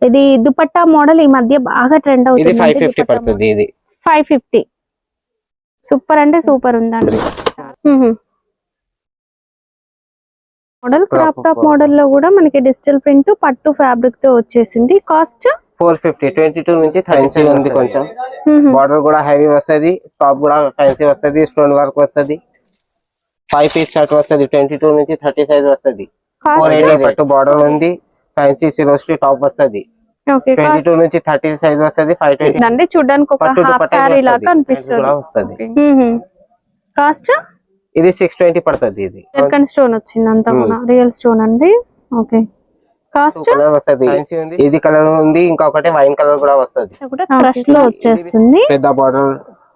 ఇది దుపట్టా మోడల్ ఈ మధ్య బాగా ట్రెండ్ అవుతుంది. ఇది 550 పడుతుంది. ఇది 550 సూపర్ అంటే సూపర్ ఉందండి. మోడల్ క్రాప్ టాప్ మోడల్ లో కూడా మనకి డిజిటల్ ప్రింట్ పట్టు ఫ్యాబ్రిక్ తో వచ్చేసింది. కాస్ట్ 450. 22 నుంచి ఫ్యాన్సీ ఉంది. కొంచెం బార్డర్ కూడా హెవీ వస్తది, టాప్ కూడా ఫ్యాన్సీ వస్తది, స్టోన్ వర్క్ వస్తది. 5 పీస్ షర్ట్ వస్తది. 22 నుంచి 30 సైజ్ వస్తది. పట్టు బార్డర్ ఉంది, ఫ్యాన్సీ సిరోస్కి టాప్ వస్తది. 22 నుంచి 30 సైజ్ వస్తది. 520 అంటే చూడడానికి ఒక హాఫ్ సారీ లాగా అనిపిస్తుంది. కాస్ట్ ఇది 620 పడుతుంది. ఇది సెకండ్ స్టోన్ వచ్చింది, అంతా కూడా రియల్ స్టోన్ అండి. ఓకే, కాస్ట్ వస్తది. ఇది కలర్ ఉంది, ఇంకొకటి వైన్ కలర్ కూడా వస్తది. క్రష్ లో వచ్చేస్తుంది, పెద్ద బార్డర్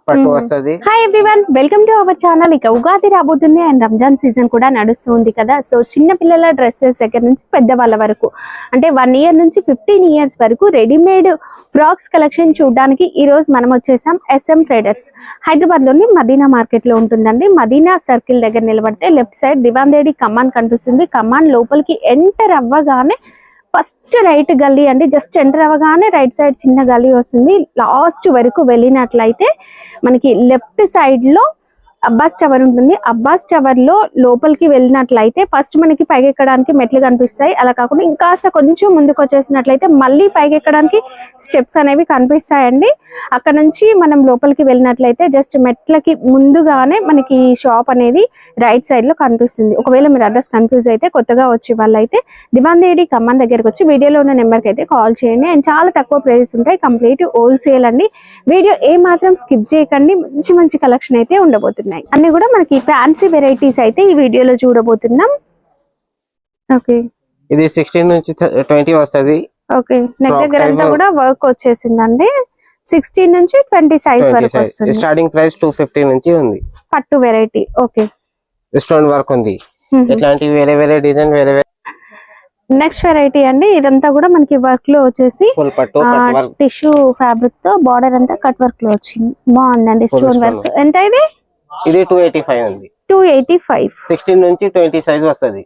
పట్టు వస్తది. Hi everyone, welcome to our channel. ఇక ఉగాది రాబోతుంది అండ్ రంజాన్ సీజన్ కూడా నడుస్తుంది కదా. సో చిన్న పిల్లల డ్రెస్సెస్ దగ్గర నుంచి పెద్దవాళ్ళ వరకు, అంటే 1 ఇయర్ నుంచి 15 ఇయర్స్ వరకు రెడీమేడ్ ఫ్రాక్స్ కలెక్షన్ చూడడానికి ఈ రోజు మనం వచ్చేసాం SM ట్రేడర్స్. హైదరాబాద్ లోని మదీనా మార్కెట్ లో ఉంటుందండి. మదీనా సర్కిల్ దగ్గర నిలబడితే లెఫ్ట్ సైడ్ దివాందేడి కమాన్ కనిపిస్తుంది. కమాన్ లోపలికి ఎంటర్ అవ్వగానే ఫస్ట్ రైట్ గల్లీ అండి. జస్ట్ ఎంటర్ అవ్వగానే రైట్ సైడ్ చిన్న గల్లీ వస్తుంది. లాస్ట్ వరకు వెళ్ళినట్లయితే మనకి లెఫ్ట్ సైడ్ లో అబ్బాస్ టవర్ ఉంటుంది. అబ్బాస్ టవర్ లో లోపలికి వెళ్ళినట్లయితే ఫస్ట్ మనకి పైకి ఎక్కడానికి మెట్లు కనిపిస్తాయి. అలా కాకుండా ఇంకాస్త కొంచెం ముందుకు వచ్చేసినట్లయితే మళ్ళీ పైకి ఎక్కడానికి స్టెప్స్ అనేవి కనిపిస్తాయండి. అక్కడ నుంచి మనం లోపలికి వెళ్ళినట్లయితే జస్ట్ మెట్లకి ముందుగానే మనకి షాప్ అనేది రైట్ సైడ్ లో కనిపిస్తుంది. ఒకవేళ మీరు అడ్రస్ కన్ఫ్యూజ్ అయితే, కొత్తగా వచ్చే వాళ్ళైతే దివాందేడి కమాన్ దగ్గరకు వచ్చి వీడియోలో ఉన్న నెంబర్కి అయితే కాల్ చేయండి. అండ్ చాలా తక్కువ ప్రైజెస్ ఉంటాయి, కంప్లీట్ హోల్సేల్ అండి. వీడియో ఏ మాత్రం స్కిప్ చేయకండి, మంచి మంచి కలెక్షన్ అయితే ఉండబోతుంది. అన్ని కూడా మనకి ఫ్యాన్సీ వెరైటీస్ అయితే ఈ వీడియోలో చూడబోతున్నాం. ఓకే, ఇది 16 నుంచి 20 వస్తది. ఓకే, నెక్ దగ్గర అంతా కూడా వర్క్ వచ్చేసిందండి. 16 నుంచి 20 సైజ్ వరకు వస్తుంది. స్టార్టింగ్ ప్రైస్ 250 నుంచి ఉంది. పట్టు వెరైటీ. ఓకే, స్టోన్ వర్క్ ఉంది. ఇట్లాంటి వేరే వేరే డిజైన్ వేరే వేరే. నెక్స్ట్ వెరైటీ అండి. ఇదంతా కూడా మనకి వర్క్ లో వచ్చేసి ఫుల్ పట్టు టిష్యూ ఫ్యాబ్రిక్ తో బార్డర్ అంతా కట్ వర్క్ లో వచ్చింది. బాగుందండి స్టోన్ వర్క్. ఎంత ఇది 285 ఉంది. 285. 16 నుంచి 20 సైజ్ వస్తది.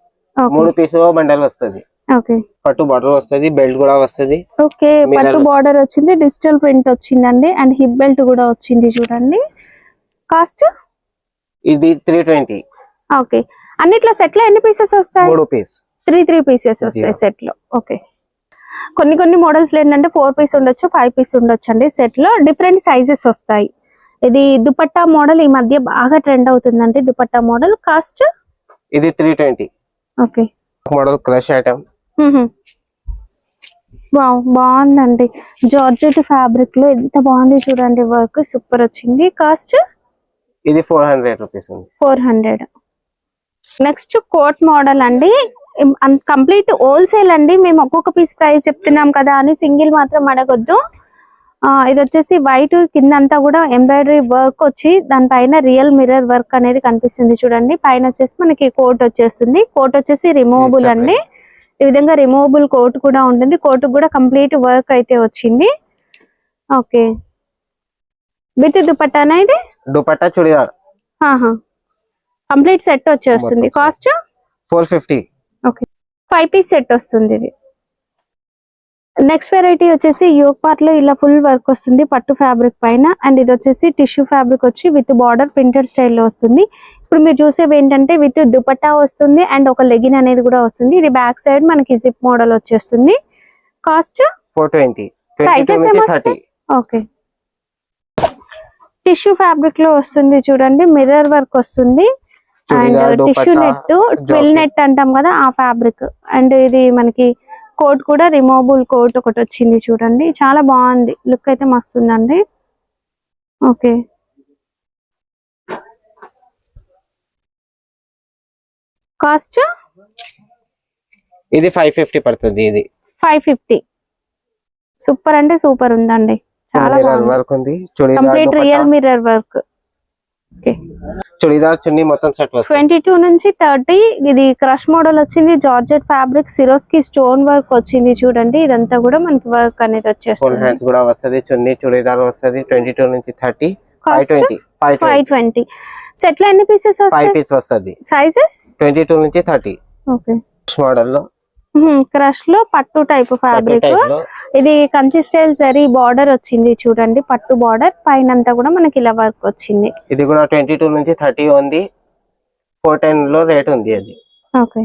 3 పీస్ బండల్ వస్తది. ఓకే, పట్టు బార్డర్ వస్తది, బెల్ట్ కూడా వస్తది. ఓకే, పట్టు బార్డర్ వచ్చింది, డిజిటల్ ప్రింట్ వచ్చిందండి, అండ్ హిప్ బెల్ట్ కూడా వచ్చింది చూడండి. కాస్ట్ ఇది 320. ఓకే, అన్నిట్లో సెట్ లో ఎన్ని పీసెస్ వస్తాయి? 3 పీస్. 3 పీసెస్ వస్తాయి సెట్ లో. ఓకే, కొన్ని మోడల్స్ లో ఏంటంటే 4 పీస్ ఉండొచ్చు, 5 పీస్ ఉండొచ్చు అండి. సెట్ లో డిఫరెంట్ సైజెస్ వస్తాయి. ఇది దుపట్టా మోడల్ ఈ మధ్య బాగా ట్రెండ్ అవుతుందండి. దుపట్టా మోడల్ కాస్ట్ ఇది 320. Okay, model crush item. బాగుందండి. జార్జెట్ ఫ్యాబ్రిక్ లో ఎంత బాగుంది చూడండి, వర్క్ సూపర్ వచ్చింది. కాస్ట్ ఇది 400 రూపీస్ ఉంది. 400. నెక్స్ట్ కోట్ మోడల్ అండి. కంప్లీట్ హోల్సేల్ అండి. మేము ఒక్కొక్క పీస్ ప్రైస్ చెప్తున్నాం కదా అని సింగిల్ మాత్రం అడగొద్దు. ఇది వచ్చేసి వైట్ కింద అంతా కూడా ఎంబ్రాయిడరీ వర్క్ వచ్చి దానిపైన రియల్ మిర్రర్ వర్క్ అనేది కనిపిస్తుంది చూడండి. పైన వచ్చేసి మనకి కోట్ వచ్చేస్తుంది. కోట్ వచ్చేసి రిమూవబుల్ అండి. ఈ విధంగా రిమూవబుల్ కోట్ కూడా ఉంటుంది. కోట్ కూడా కంప్లీట్ వర్క్ అయితే వచ్చింది. ఓకే, విత్ దుపట్టానా? ఇది దుపట్టా చుడిదార్ కంప్లీట్ సెట్ వచ్చేస్తుంది. కాస్ట్ 450. ఓకే, 5 పీస్ సెట్ వస్తుంది ఇది. నెక్స్ట్ వెరైటీ వచ్చేసి యోక్ పార్ట్ లో ఇలా ఫుల్ వర్క్ వస్తుంది పట్టు ఫ్యాబ్రిక్ పైన. అండ్ ఇది వచ్చేసి టిష్యూ ఫ్యాబ్రిక్ వచ్చి విత్ బార్డర్ ప్రింటెడ్ స్టైల్లో వస్తుంది. ఇప్పుడు మీరు చూసేవి ఏంటంటే విత్ దుపట్టా వస్తుంది అండ్ ఒక లెగిన్ అనేది కూడా వస్తుంది. ఇది బ్యాక్ సైడ్ మనకి జిప్ మోడల్ వచ్చేస్తుంది. కాస్ట్ 420. సైజెస్ ఏమొస్తాయి? ఓకే, టిష్యూ ఫ్యాబ్రిక్ లో వస్తుంది చూడండి. మిర్రర్ వర్క్ వస్తుంది and tissue net, twill net అంటాం కదా ఆ ఫ్యాబ్రిక్. అండ్ ఇది మనకి కోట్ కూడా రిమూవబుల్ కోట్ ఒకటి వచ్చింది చూడండి. చాలా బాగుంది, లుక్ అయితే మస్తు ఉందండి. ఓకే, కాస్ట్ ఇది 550 పడుతుంది. ఇది 550. సూపర్ అంటే సూపర్ ఉందండి. చాలా బాగుంది. Complete real mirror work. Churidar chunni మొత్తం సెట్ వస్తుంది. 22 నుంచి 30. ఇది క్రష్ మోడల్ వచ్చింది. Georgette fabric, Swarovski stone work వచ్చింది చూడండి. ఇదంతా కూడా మనకి వర్క్ అనేది వచ్చేస్తుంది. ఫుల్ హ్యాండ్స్ కూడా వస్తది. చున్నీ చుడిదార్ వస్తది. 22 నుంచి 30. 520. సెట్ లో ఎన్ని పీసెస్ వస్తాయి? 5 పీస్ వస్తది. సైజెస్ 22 నుంచి 30. ఓకే, మోడల్ లో క్రష్ లో పట్టు టైప్ ఫ్యాబ్రిక్. type లో. ఇది కంచి స్టైల్ జరీ బార్డర్ వచ్చింది చూడండి, పట్టు బార్డర్ పైన అంతా కూడా మనకి ఇలా వర్క్ వచ్చింది. ఇది కూడా 22 నుంచి 30 ఉంది, 410 లో రేట్ ఉంది అది. ఓకే.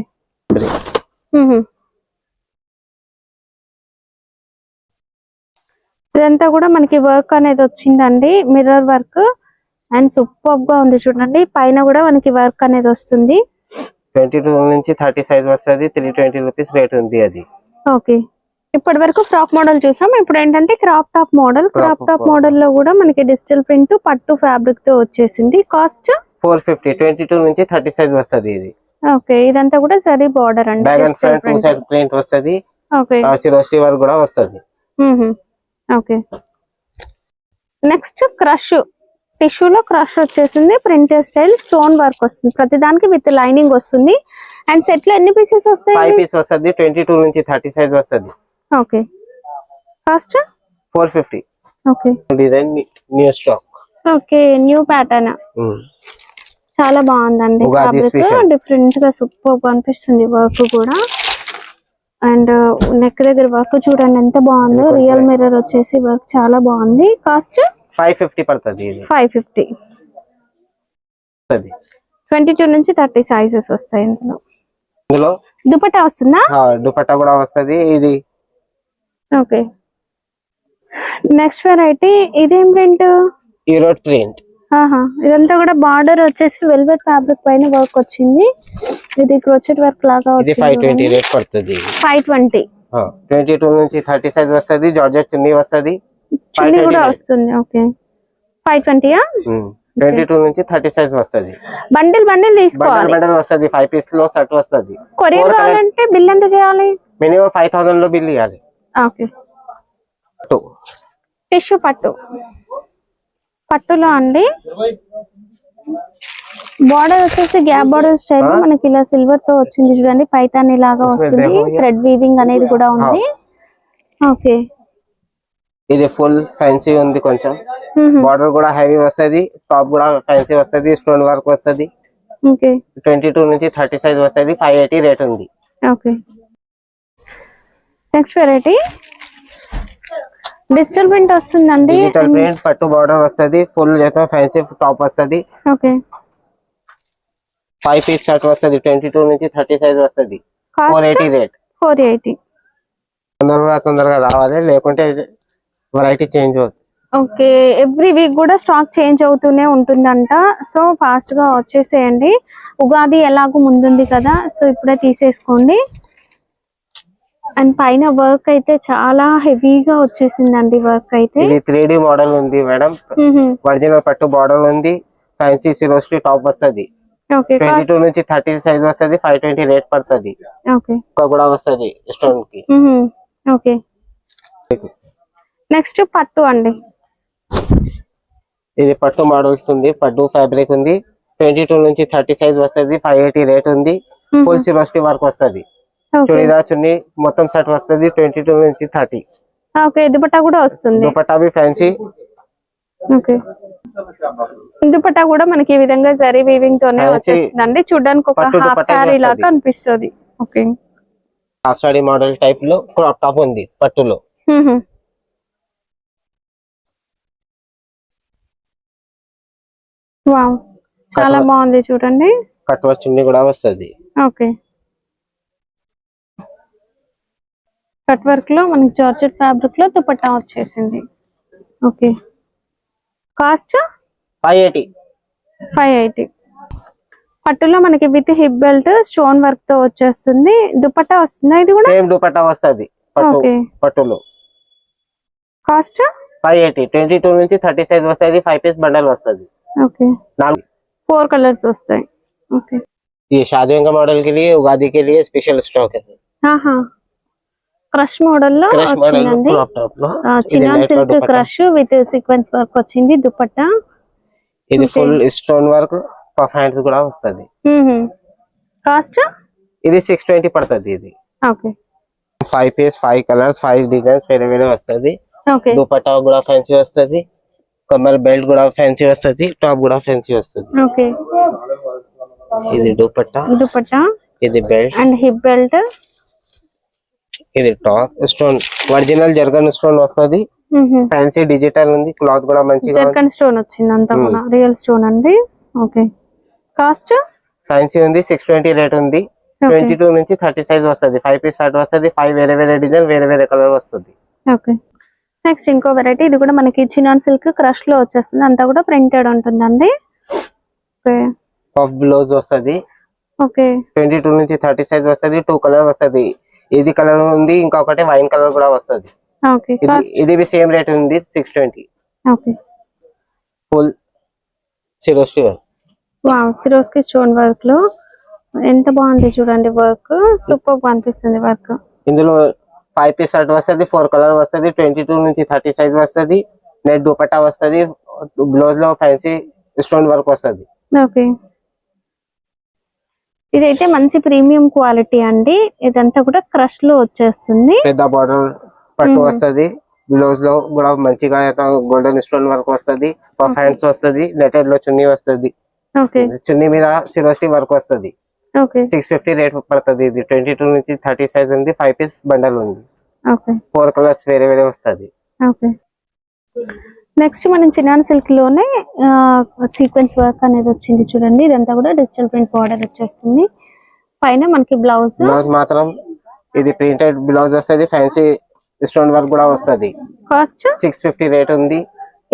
ఇదంతా కూడా మనకి వర్క్ అనేది వచ్చిందండి, మిర్రర్ వర్క్ అండ్ సూపర్ గా ఉంది చూడండి. పైన కూడా మనకి వర్క్ అనేది వస్తుంది. 22 నుంచి 30 సైజ్ వస్తుంది, 320 రూపీస్ రేట్ ఉంది అది. ఓకే. ఇప్పటి వరకు ఫ్రాక్ మోడల్ చూసాం, ఇప్పుడు ఏంటంటే crop top model. Crop top model లో కూడా మనకి డిజిటల్ ప్రింట్ పట్టు ఫ్యాబ్రిక్ తో వచ్చేసింది. కాస్ట్ 450, 22 నుంచి 30 సైజ్ వస్తుంది ఇది. ఓకే. ఇదంతా కూడా సరీ బార్డర్ అండి, back and front two side print వస్తుంది. ఓకే. సిరోస్టీ వర్క్ కూడా వస్తుంది. ఓకే. నెక్స్ట్ క్రష్ టిష్యూలో క్రష్ వచ్చేసింది, ప్రింటెడ్ స్టైల్ స్టోన్ వర్క్ వస్తుంది, ప్రతిదానికి విత్ లైనింగ్ వస్తుంది. అండ్ సెట్ లో ఎన్ని పీసెస్ వస్తాయి? 5 పీస్ వస్తుంది, 22 నుంచి 30 సైజ్ వస్తుంది. Okay. Cost 450. Okay. Design new stock. Okay, new pattern. చాలా బాగుందండి, డిఫరెంట్ గా సూపర్ అనిపిస్తుంది వర్క్ కూడా. అండ్ నెక్ దగ్గర వర్క్ చూడండి ఎంత బాగుందో, రియల్ మిర్రర్ వచ్చేసి వర్క్ చాలా బాగుంది. కాస్ట్ 550 పడుతుంది. 550. 22 నుంచి 30 సైజెస్ వస్తాయి ఇందులో. దుపట్టా వస్తుందా? దుపట్టా కూడా వస్తుంది ఇది. ఓకే. నెక్స్ట్ వెరైటీ ఇదేం ప్రింట్? Hero print. ఇదంతా కూడా బార్డర్ వచ్చేసి వెల్వెట్ ఫ్యాబ్రిక్ పైన వర్క్ వచ్చింది. ఇది క్రోచెట్ వర్క్ లాగా ఇది 520 రేట్ పడుతుంది. 520. 22 నుంచి 30 సైజ్ వస్తుంది, జార్జెట్ చున్నీ వస్తుంది, చున్నీ కూడా వస్తుంది. ఓకే. 520 ఆ? 22 నుంచి 30 సైజ్ వస్తుంది. బండిల్ బండిల్ తీసుకోవాలి. బండిల్ వస్తుంది, 5 పీస్ లో సెట్ వస్తుంది. కొరియర్ కావాలంటే బిల్ ఎంత చేయాలి? మినిమం 5000 లో బిల్ ఇవ్వాలి. ఓకే. టిష్యూ పట్టులో అండి, బార్డర్ వచ్చేసి గ్యాప్ బార్డర్ స్టైల్ మనకి ఇలా సిల్వర్ తో వచ్చింది చూడండి, పైతాని లాగా వస్తుంది, థ్రెడ్ వీవింగ్ అనేది కూడా ఉంది. ఓకే. ఇది ఫుల్ ఫ్యాన్సీ ఉంది, కొంచెం బార్డర్ కూడా హెవీ వస్తుంది, టాప్ కూడా ఫ్యాన్సీ వస్తుంది, స్టోన్ వర్క్ వస్తుంది. ఓకే. 22 నుంచి 30 సైజ్ వస్తుంది, 580 రేట్ ఉంది. Okay. Next variety digital print వస్తుందండి. డిజిటల్ ప్రింట్ పట్టు బార్డర్ వస్తుంది, ఫుల్ చేత ఫ్యాన్సీ టాప్ వస్తుంది. ఓకే. 5 పీస్ సెట్ వస్తుంది, 22 నుంచి 30 సైజ్ వస్తుంది, 480 రేట్. 480. తొందరగా రావాలి, లేకుంటే వెరైటీ చేంజ్ అవుతుంది. ఓకే. ఎవ్రీ వీక్ కూడా స్టాక్ చేంజ్ అవుతూనే ఉంటుందంట, సో ఫాస్ట్ గా వచ్చేసేయండి. ఉగాది ఎలాగో ముందుంది కదా, సో ఇప్పుడే తీసేసుకోండి. అండ్ పైన వర్క్ అయితే చాలా హెవీగా వచ్చేసిందండి వర్క్ అయితే. ఇది 3D మోడల్ ఉంది మేడం, ఒరిజినల్ పట్టు బార్డర్ ఉంది, ఫ్యాన్సీ సిరోస్టీ టాప్ వస్తుంది. ఓకే. 22 నుంచి 30 సైజ్ వస్తుంది, 520 రేట్ పడుతుంది. ఓకే. కూడా వస్తుంది స్టోన్ కి. ఓకే. నెక్స్ట్ పట్టు అండి, ఇది పట్టు మోడల్స్ ఉంది, పట్టు ఫ్యాబ్రిక్ ఉంది, 22 నుంచి 30 సైజ్ వస్తుంది, 580 రేట్ ఉంది. ఫుల్ సిరోస్టీ వర్క్ వస్తుంది, చూడీదార్ చున్నీ మొత్తం సెట్ వస్తుంది, 22 నుంచి 30. ఓకే. దుపట్టా కూడా వస్తుంది, దుపట్టా भी ఫ్యాన్సీ. ఓకే. దుపట్టా కూడా మనకి ఈ విధంగా జరీ వీవింగ్ తోనే వచ్చేస్తుందండి, చూడడానికి ఒక హాఫ్ సారీ లాగా అనిపిస్తుంది. Okay. Half sorry model type లో క్రాప్ టాప్ ఉంది పట్టులో. వావ్, చాలా బాగుంది చూడండి. కట్ వర్క్ చున్నీ కూడా వస్తుంది. ఓకే. కట్ వర్క్ లో మనకి జార్జెట్ ఫ్యాబ్రిక్ లో దుపట్టా వచ్చేసింది. ఓకే. కాస్ట్ 580. 580. పట్టులో మనకి with hip belt stone work తో వచ్చేస్తుంది, దుపట్టా వస్తుందా? ఇది కూడా సేమ్ దుపట్టా వస్తుంది పట్టులో. కాస్ట్ 580. 22 నుంచి 30 సైజ్ వస్తుంది, 5 పీస్ బండల్ వస్తుంది. ओके 4 कलर्स వస్తాయి. ओके. ये शादियों का मॉडल के लिए, उगादी के लिए स्पेशल स्टॉक है. हां క్రష్ మోడల్ లో వచ్చిందండి, chinon silk crush with sequence work వచ్చింది దుపట్టా. ఇది full stone work, puff hands కూడా వస్తది. కాస్ట్ ఇది 620 పడుతుంది. ఇది ఓకే. 5 పీస్ 5 కలర్స్ 5 డిజైన్స్ వేరే వేరే వస్తది. ఓకే. దుపట్టా కూడా ఫ్యాన్సీ వస్తది, కమర్ బెల్ట్ కూడా ఫ్యాన్సీ వస్తది, టాప్ కూడా ఫ్యాన్సీ వస్తది. ఓకే. ఇది దుపట్టా, ఇది బెల్ట్ అండ్ హిప్ బెల్ట్. ఇది టాప్ స్టోన్ ఒరిజినల్ జర్గన్ స్టోన్ వస్తుంది, ఫ్యాన్సీ డిజిటల్ ఉంది, క్లాత్ కూడా మంచిగా జర్కన్ స్టోన్ వచ్చింది అంతా కూడా రియల్ స్టోన్ అండి. ఓకే, కాస్ట్ ఫ్యాన్సీ ఉంది 620 రేట్ ఉంది. 22 నుంచి 30 సైజ్ వస్తుంది, 5 పీస్ షర్ట్ వస్తుంది, 5 వేరే వేరే డిజైన్ వేరే వేరే కలర్ వస్తుంది. ఓకే, నెక్స్ట్ ఇంకో వెరైటీ, ఇది కూడా మనకి చినాన్ సిల్క్ క్రష్ లో వచ్చేస్తుంది, అంతా కూడా ప్రింటెడ్ ఉంటుందండి. ఓకే, పఫ్ బ్లౌజ్ వస్తుంది. ఓకే, 22 నుంచి 30 సైజ్ వస్తుంది, 2 కలర్ వస్తుంది. ఇది కలర్ ఉంది, ఇంకొకటి వైన్ కలర్ కూడా వస్తుంది. ఓకే, ఇది సేమ్ రేట్ ఉంది 620. Okay, full Swarovski work. Wow, Swarovski stone work లో ఎంత బాగుంది చూడండి, వర్క్ సూపర్ గా అనిపిస్తుంది వర్క్. ఇందులో 5 పీస్ షర్ట్ వస్తుంది, 4 కలర్ వస్తుంది, 22 నుంచి 30 సైజ్ వస్తుంది, నెట్ దుపట్టా వస్తుంది, బ్లౌజ్ లో ఫ్యాన్సీ స్టోన్ వర్క్ వస్తుంది. ఓకే, ఇదైతే మంచి ప్రీమియం క్వాలిటీ అండి, ఇదంతా కూడా క్రష్ లో వచ్చేస్తుంది. పెద్ద బార్డర్ పట్టు వస్తుంది, బ్లౌజ్ లో కూడా మంచిగా గోల్డెన్ స్టోన్ వర్క్ వస్తుంది, పఫ్ హ్యాండ్స్ వస్తుంది, నెటెడ్ లో చున్నీ వస్తుంది. ఓకే, చున్నీ మీద సిరోస్టీ వర్క్ వస్తుంది. ఓకే, 650 రేట్ పడుతుంది. ఇది 22 నుంచి 30 సైజ్ ఉంది, 5 పీస్ బండల్ ఉంది, ఓకే, 4 కలర్స్ వేరే వేరే వస్తుంది. ఓకే, నెక్స్ట్ మనం చినాన్ సిల్క్ లోనే సీక్వెన్స్ వర్క్ అనేది వచ్చింది చూడండి, ఇదంతా కూడా డిజిటల్ ప్రింట్ బార్డర్ వచ్చేస్తుంది. పైన మనకి బ్లౌజ్ మాత్రం ఇది ప్రింటెడ్ బ్లౌజ్ వస్తుంది, ఫ్యాన్సీ స్టోన్ వర్క్ కూడా వస్తుంది. కాస్ట్ 650 రేట్ ఉంది.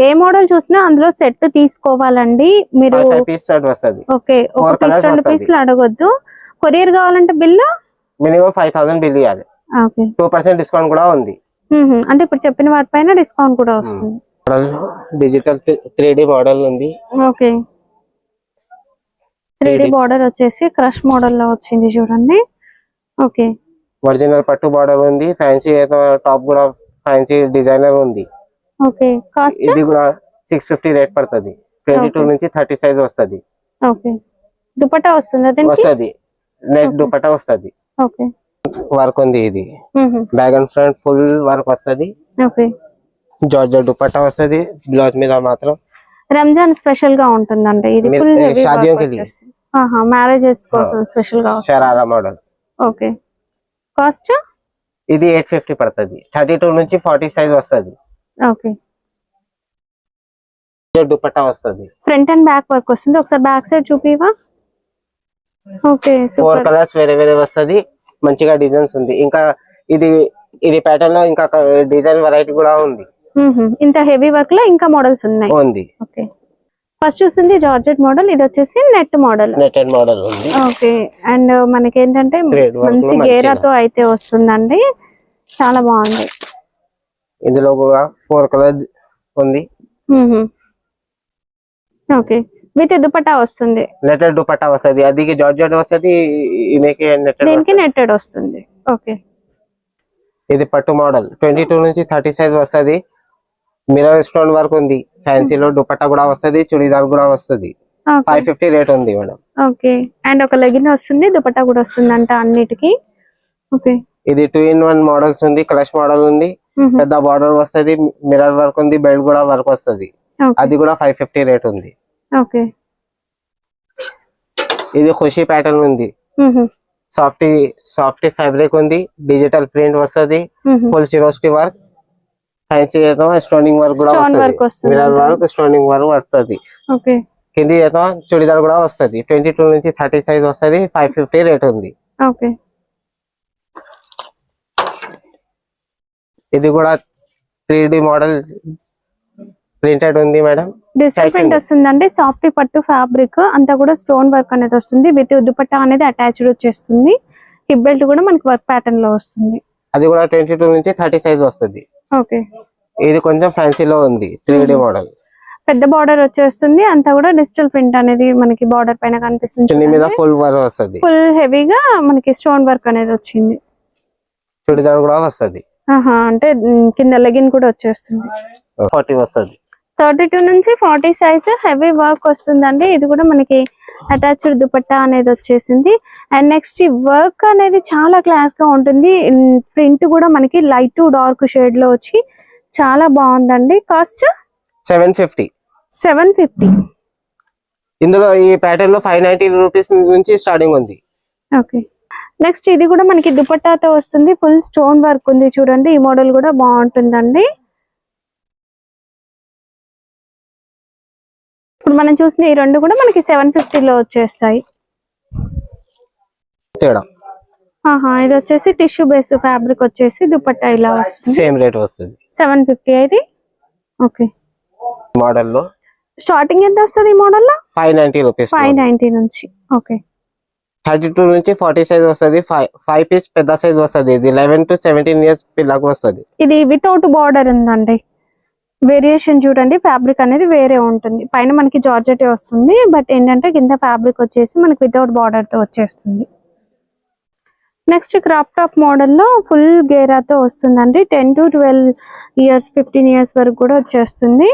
ఏ మోడల్ చూసినా అందులో సెట్ తీసుకోవాలండి మీరు. 5 పీస్ షర్ట్ వస్తుంది. ఓకే, ఒక పీస్ 2 పీస్లు అడగొద్దు. కొరియర్ కావాలంటే బిల్లు మినిమం 5000 బిల్ ఇవ్వాలి. ఓకే, 2% డిస్కౌంట్ కూడా ఉంది. అంటే ఇప్పుడు చెప్పిన వాటిపైన డిస్కౌంట్ కూడా వస్తుంది. డిజిటల్ 3D మోడల్ ఉంది. ఓకే, 3D బార్డర్ వచ్చేసి క్రష్ మోడల్ లో వచ్చింది చూడండి. ఓకే, ఒరిజినల్ పట్టు బార్డర్ ఉంది, ఫ్యాన్సీ టాప్ కూడా ఫ్యాన్సీ డిజైనర్ ఉంది. ఓకే, కాస్ట్ ఇది కూడా 650 రేట్ పడుతుంది. 22 నుంచి 30 సైజ్ వస్తుంది. ఓకే, దుపట్టా వస్తుందా దీనికి? వస్తుంది, నెట్ దుపట్టా వస్తుంది. ఓకే, వర్క్ ఉంది. ఇది back and front full work వస్తుంది. ఓకే, జార్జెట్ దుపట్టా వస్తుంది, బ్లౌజ్ మీద మాత్రం రంజాన్ స్పెషల్ గా ఉంటుందండి ఇది. ఫుల్ హెవీ వర్క్ వచ్చేసి మ్యారేజెస్ కోసం స్పెషల్ గా షరారా మోడల్. ఓకే, కాస్ట్ ఇది 850 పడుతుంది. 32 నుంచి 40 సైజ్ వస్తుంది. ఓకే, దుపట్టా వస్తుంది, ఫ్రంట్ అండ్ బ్యాక్ వర్క్ వస్తుంది. ఒకసారి బ్యాక్ సైడ్ చూపివా. ఓకే, 4 కలర్స్ వేరే వేరే వస్తుంది, మంచిగా డిజైన్స్ ఉంది. ఇంకా ఇది ప్యాటర్న్ లో ఇంకా డిజైన్ వెరైటీ కూడా ఉంది. ఇంత హెవీ వర్క్ లో ఇంకా మోడల్స్ ఉన్నాయి. ఉంది. ఓకే, ఫస్ట్ చూసింది జార్జెట్ మోడల్, ఇది వచ్చేసి నెట్ మోడల్. నెటెడ్ మోడల్ ఉంది. ఓకే, అండ్ మనకి ఏంటంటే మంచి గేరాతో అయితే వస్తుందండి, చాలా బాగుంది. ఇందులో కూడా 4 కలర్ ఉంది. ఓకే, విత్ దుపట్టా వస్తుంది. నెటెడ్ దుపట్టా వస్తుంది, అది జార్జెట్ వస్తుంది, దీనికి నెట్టెడ్ వస్తుంది. ఓకే, ఇది పట్టు మోడల్ 22 నుంచి 30 సైజ్ వస్తుంది. మిర్రర్ స్టోన్ వర్క్ ఉంది, ఫ్యాన్సీలో దుపట్టా కూడా వస్తుంది, చుడీదార్ కూడా వస్తుంది. 550 రేట్ ఉంది మేడం. ఓకే, అండ్ ఒక లెగిన్ వస్తుంది, దుపట్టా కూడా వస్తుంది అంట అన్నిటికి. ఓకే, ఇది 2-in-1 మోడల్స్ ఉంది, క్రష్ మోడల్ ఉంది, పెద్ద బార్డర్ వస్తుంది, మిర్రర్ వర్క్ ఉంది, బెల్ట్ కూడా వర్క్ వస్తుంది. అది కూడా 550 రేట్ ఉంది. ఓకే, ఇది ఖుషి ప్యాటర్న్ ఉంది, సాఫ్టీ ఫ్యాబ్రిక్ ఉంది, డిజిటల్ ప్రింట్ వస్తుంది, full Swarovski work, fancy stoning work కూడా వస్తుంది, మిర్రర్ వర్క్ స్టోనింగ్ వర్క్ వస్తుంది. ఓకే, కింది చుడిదార్ కూడా వస్తుంది. 22 నుంచి 30 సైజ్ వస్తుంది, 550 రేట్ ఉంది. ఓకే, ఇది కూడా 3D మోడల్ ప్రింటెడ్ ఉంది మేడం. డిజిటల్ ప్రింట్ వస్తుందండి, సాఫ్ట్ పట్టు ఫ్యాబ్రిక్ అంతా కూడా స్టోన్ వర్క్ అనేది వస్తుంది, విత్ దుపట్టా అనేది అటాచ్డ్ వచ్చేస్తుంది. హిప్ బెల్ట్ కూడా మనకి వర్క్ ప్యాటర్న్ లో వస్తుంది. అది కూడా 22 నుంచి 30 సైజ్ వస్తుంది. ఓకే, ఇది కొంచెం ఫ్యాన్సీలో ఉంది, 3D మోడల్, పెద్ద బార్డర్ వచ్చేస్తుంది, అంతా కూడా డిజిటల్ ప్రింట్ అనేది మనకి బార్డర్ పైన కనిపిస్తుంది. చున్నీ మీద ఫుల్ వర్క్ వస్తుంది, ఫుల్ హెవీగా మనకి స్టోన్ వర్క్ అనేది వచ్చింది. చుడిదార్ కూడా వస్తుంది. అంటే కింద లెగిన్ కూడా వచ్చేస్తుంది. 40 వస్తుంది. 32 నుంచి 40 సైజ్ హెవీ వర్క్ వస్తుందండి. ఇది కూడా మనకి అటాచ్డ్ దుపట్టా అనేది వచ్చేసింది. అండ్ నెక్స్ట్ ఈ వర్క్ అనేది చాలా క్లాస్ గా ఉంటుంది. ప్రింట్ కూడా మనకి లైట్ టు డార్క్ షేడ్ లో వచ్చి చాలా బాగుందండి. కాస్ట్ 750. ఇందులో ఈ ప్యాటర్న్ లో 590 రూపీస్ నుంచి స్టార్టింగ్ ఉంది. ఓకే, నెక్స్ట్ ఇది కూడా మనకి దుపట్టాతో వస్తుంది, ఫుల్ స్టోన్ వర్క్ ఉంది చూడండి. ఈ మోడల్ కూడా బాగుంటుందండి. ఇప్పుడు మనం చూసిన ఈ రెండు కూడా మనకి 750 లో వచ్చేస్తాయి. తేడా ఇది వచ్చేసి టిష్యూ బేస్ ఫ్యాబ్రిక్ వచ్చేసి దుపట్టా ఇలా వస్తుంది. సేమ్ రేట్ వస్తుంది 750 అయితే. ఓకే, మోడల్ లో స్టార్టింగ్ ఎంత వస్తుంది ఈ మోడల్ లో? 590 రూపీస్. 590 నుంచి. ఓకే, 32 నుంచి 40 సైజ్ వస్తుంది. 5 పీస్ పెద్ద సైజ్ వస్తుంది. ఇది 11 to 17 ఇయర్స్ పిల్లకు వస్తుంది. ఇది వితౌట్ బార్డర్ ఉందండి. వేరియేషన్ చూడండి, ఫ్యాబ్రిక్ అనేది వేరే ఉంటుంది. పైన మనకి జార్జెట్ వస్తుంది, బట్ ఏంటంటే కింద ఫ్యాబ్రిక్ వచ్చేసి మనకి వితౌట్ బార్డర్ తో వచ్చేస్తుంది. నెక్స్ట్ క్రాప్ టాప్ మోడల్లో ఫుల్ గేరాతో వస్తుందండి. 10 to 12 ఇయర్స్ 15 ఇయర్స్ వరకు కూడా వచ్చేస్తుంది.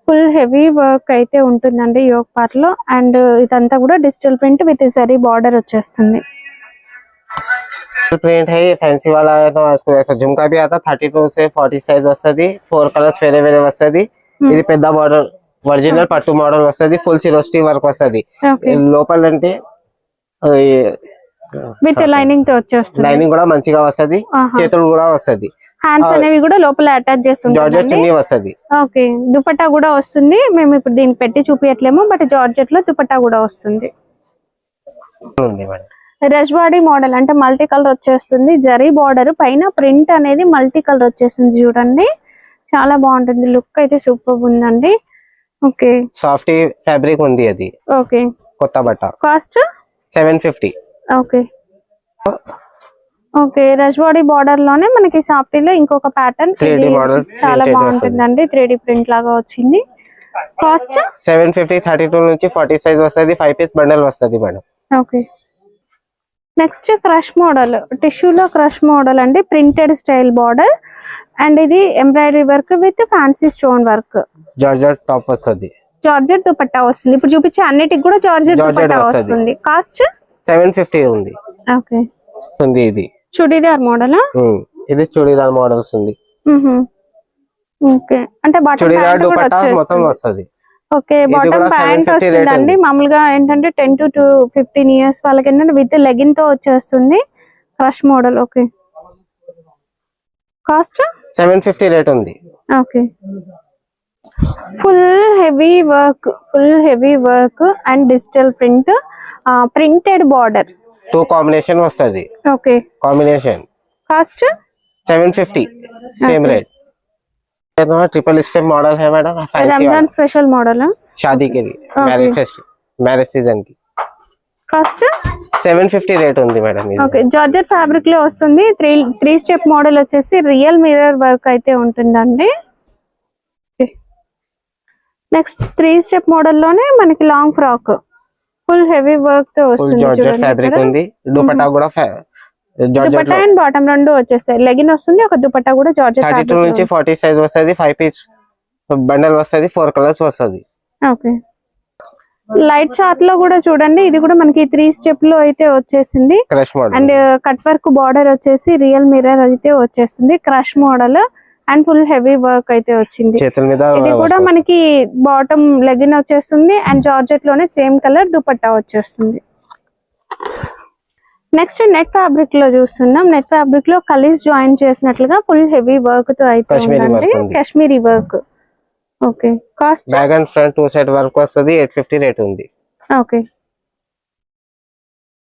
ఫుల్ హెవీ వర్క్ అయితే ఉంటుందండి యోక్ పార్ట్ లో. అండ్ ఇదంతా కూడా digital print with sari border వచ్చేస్తుంది. प्रिंट है ये फैंसी वाला है तो इसको ऐसा झुमका भी आता 32 से 40 సైజ్ వస్తది. 4 కలర్స్ వేరే వేరే వస్తది. ఇది పెద్ద బార్డర్ ఒరిజినల్ పట్టు మోడల్ వస్తది. ఫుల్ సిరోస్టీ వర్క్ వస్తది. లోపల అంటే విత్ లైనింగ్ తో వచ్చేస్తుంది. లైనింగ్ కూడా మంచిగా వస్తది. చేతులు కూడా వస్తది. హ్యాండ్స్ అనేవి కూడా లోపల అటాచ్ చేస్తుంటాం. జార్జెట్ చున్నీ వస్తది. ఓకే, దుపట్టా కూడా వస్తుంది. మేము ఇప్పుడు దీన్ని పెట్టి చూపించట్లేము, బట్ జార్జెట్ లో దుపట్టా కూడా వస్తుంది. రజ్వాడి మోడల్ అంటే మల్టీ కలర్ వచ్చేస్తుంది. జరీ బార్డర్ పైన ప్రింట్ అనేది మల్టీ కలర్ వచ్చేస్తుంది చూడండి. చాలా బాగుంటుంది, లుక్ అయితే సూపర్ ఉందండి. ఓకే, సాఫ్ట్ ఫ్యాబ్రిక్ ఉంది అది. ఓకే, కొత్త బట్ట. Cost 750. Okay okay, Rajwadi border లోనే మనకి సాఫ్టీలో ఇంకొక ప్యాటర్న్. 3D మోడల్ చాలా బాగుంటుందండి. 3D ప్రింట్ లాగా వచ్చింది. కాస్ట్ 750. 32 నుంచి 40 సైజ్ వస్తది. 5 పీస్ బండల్ వస్తది madam. Okay, next crush model, టిష్యూలో క్రష్ మోడల్ అండి. ప్రింటెడ్ స్టైల్ బార్డర్ అండ్ ఇది embroidery work with fancy stone work. Georgette top వస్తది. జార్జెట్ దుపట్టా వస్తుంది. ఇప్పుడు చూపించే అన్నిటికి కూడా జార్జెట్ దుపట్టా వస్తుంది. కాస్ట్ 750 ఉంది. ఓకే, ఉంది ఇది చుడీదార్ మోడల్. ఇది చుడీదార్ మోడల్స్ ఉంది. ఓకే, అంటే చుడీదార్ దుపట్టా మొత్తం వస్తది. ఓకే, బాటమ్ ప్యాంట్ వస్తుందండి. మామూలుగా ఏంటంటే 10 to 15 ఇయర్స్ వాళ్ళకి ఏంటంటే విత్ లెగిన్ తో వచ్చేస్తుంది. Crush model. Okay, cost 750 rate ఉంది. Okay, full heavy work and digital print, printed border. 2 combination వస్తది. Okay, combination. Cost 750 same rate. Triple step model है मैडम. रमजान स्पेशल मॉडल है शादी के लिए, मैरिज सीजन की. కాస్ట్ 750 రేట్ ఉంది మేడం. ఓకే, జార్జెట్ ఫ్యాబ్రిక్ లో వస్తుంది. 3 స్టెప్ మోడల్ వచ్చేసి రియల్ మిర్రర్ వర్క్ అయితే ఉంటుందండి. నెక్స్ట్ 3 స్టెప్ మోడల్ లోనే మనకి long frock full heavy work తో వస్తుంది. జార్జెట్ ఫ్యాబ్రిక్ ఉంది. దుపట్టా కూడా దుపట్టా అండ్ బాటమ్ రెండు వచ్చేస్తాయి. లెగిన్ వస్తుంది, ఒక దుపట్టా కూడా జార్జెట్. 32 నుంచి 40 సైజ్ వస్తది. 5 పీస్ బండల్ వస్తది. 4 కలర్స్ వస్తది. ఓకే, లైట్ చార్ట్ లో కూడా చూడండి. ఇది కూడా మనకి 3 స్టెప్ లో అయితే వచ్చేసింది. Crush model and cut work border వచ్చేసి రియల్ మిర్రర్ అయితే వచ్చేసింది. Crush model and full heavy work అయితే వచ్చింది. చేతుల మీద ఇది కూడా మనకి బాటమ్ లెగిన్ వచ్చేస్తుంది అండ్ జార్జెట్ లోనే సేమ్ కలర్ దుపట్టా వచ్చేస్తుంది. నెక్స్ట్ నెట్ ఫ్యాబ్రిక్ లో చూస్తున్నాం. నెట్ ఫ్యాబ్రిక్ లో కలీస్ జాయిన్ చేసినట్లుగా ఫుల్ హెవీ వర్క్ తో అయితే ఉందండి. Kashmiri work. Okay, cost back and front 2 side work వస్తది. 850 రేట్ ఉంది. ఓకే,